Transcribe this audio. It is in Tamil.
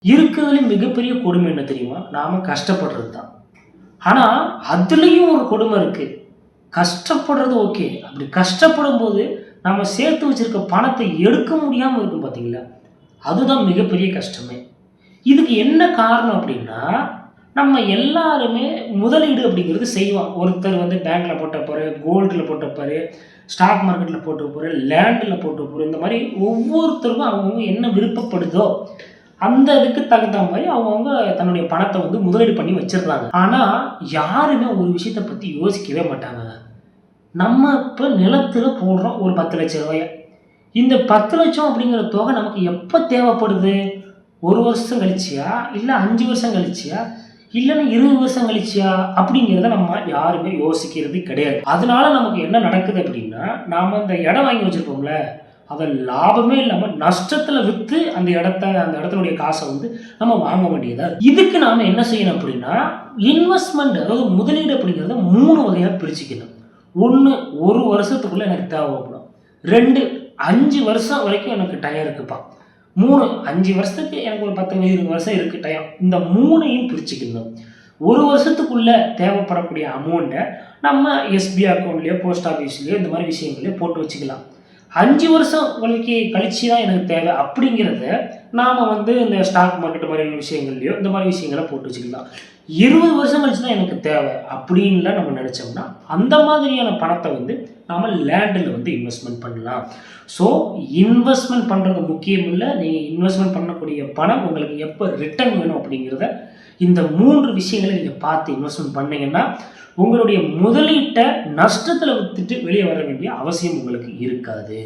இருக்கிறதுல மிகப்பெரிய கொடுமை என்ன தெரியுமா? நாம கஷ்டப்படுறது தான். ஆனா, அதுலயும் ஒரு கொடுமை இருக்கு. கஷ்டப்படுறது ஓகே. அப்படி கஷ்டப்படும்போது, நாம சேர்த்து வச்சிருக்க பணத்தை எடுக்க முடியாம இருக்கும் பார்த்தீங்களா? அதுதான் மிகப்பெரிய கஷ்டமே. இதுக்கு என்ன காரணம் அப்படின்னா, நம்ம எல்லாருமே முதலீடு அப்படிங்கிறது செய்வோம். ஒருத்தர் வந்து பேங்க்ல போட்டிருப்பாரு, கோல்டுல போட்டிருப்பாரு, ஸ்டாக் மார்க்கெட்ல போட்டிருப்பாரு, லேண்ட்ல போட்டிருப்பாரு. இந்த மாரி ஒவ்வொருத்தருக்கும் அவங்கவங்க என்ன விருப்பப்படுதோ, அந்த இதுக்கு தகுந்த மாரி அவங்கவங்க தன்னுடைய பணத்த வந்து முதலீடு பண்ணி வச்சிருக்காங்க. ஆனா, யாருமே ஒரு விஷயத்த பத்தி யோசிக்கவே மாட்டாங்கங்க. நம்ம இப்ப நிலத்துல போடுறோம் ஒரு ரூ. 10,00,000. இந்த 10,00,000 அப்படிங்கிற தொகை நமக்கு எப்ப தேவைப்படுது? 1 வருஷம் கழிச்சியா? இல்ல 5 வருஷம் கழிச்சியா? இல்லன்னா 20 வருஷம் கழிச்சியா? அப்படிங்கிறத நம்ம யாருமே யோசிக்கிறது கிடையாது. அதனால நமக்கு என்ன நடக்குது அப்படின்னா, நாம இந்த இடம் வாங்கி வச்சிருப்போம்ல, அத லாபமே இல்லாம நஷ்டத்துல வித்து அந்த இடத்தினுடைய காச வந்து நம்ம வாங்க வேண்டியதா இருக்கு. இதுக்கு நாம என்ன செய்யணும் அப்படின்னா, இன்வெஸ்ட்மென்ட் அதாவது முதலீடு அப்படிங்கிறத 3 வகையா பிரிச்சுக்கணும். 1 1 வருஷத்துக்குள்ள எனக்கு தேவைப்படும். 2 5 வருஷம் வரைக்கும் எனக்கு டைம் இருக்குப்பா. 3 5 வருஷத்துக்கு எனக்கு ஒரு 10 20 வருஷம் இருக்கு டைம். இந்த 3யும் பிரிச்சுக்கணும். 1 வருஷத்துக்குள்ள தேவைப்படக்கூடிய அமௌண்ட்ட நம்ம எஸ்பி அக்கவுண்ட்லயோ, போஸ்ட் ஆஃபீஸ்லயோ இந்த மாரி விஷயங்கள்லயோ போட்டு வச்சுக்கலாம். 5 வருஷம் கழிச்சு தான் எனக்கு தேவை அப்படிங்கிறத நாம வந்து இந்த ஸ்டாக் மார்க்கெட் மாதிரியான விஷயங்கள்லயோ இந்த மாதிரி விஷயங்கள போட்டு வச்சுக்கலாம். 20 வருஷம் கழிச்சு தான் எனக்கு தேவை அப்படின்லாம் நம்ம நினைச்சோம்னா, அந்த மாதிரியான பணத்த வந்து நாம லேண்ட்ல வந்து இன்வெஸ்ட்மென்ட் பண்ணலாம். ஸோ இன்வெஸ்ட்மென்ட் பண்றது முக்கியம் இல்ல. நீங்க இன்வெஸ்ட்மென்ட் பண்ணக்கூடிய பணம் உங்களுக்கு எப்ப ரிட்டர்ன் வேணும் அப்படிங்கிறத இந்த 3 விஷயங்கள நீங்க பார்த்து இன்வெஸ்ட்மென்ட் பண்ணீங்கன்னா, உங்களுடைய முதலீட்ட நஷ்டத்துல வித்துட்டு வெளிய வர வேண்டிய அவசியம் உங்களுக்கு இருக்காது.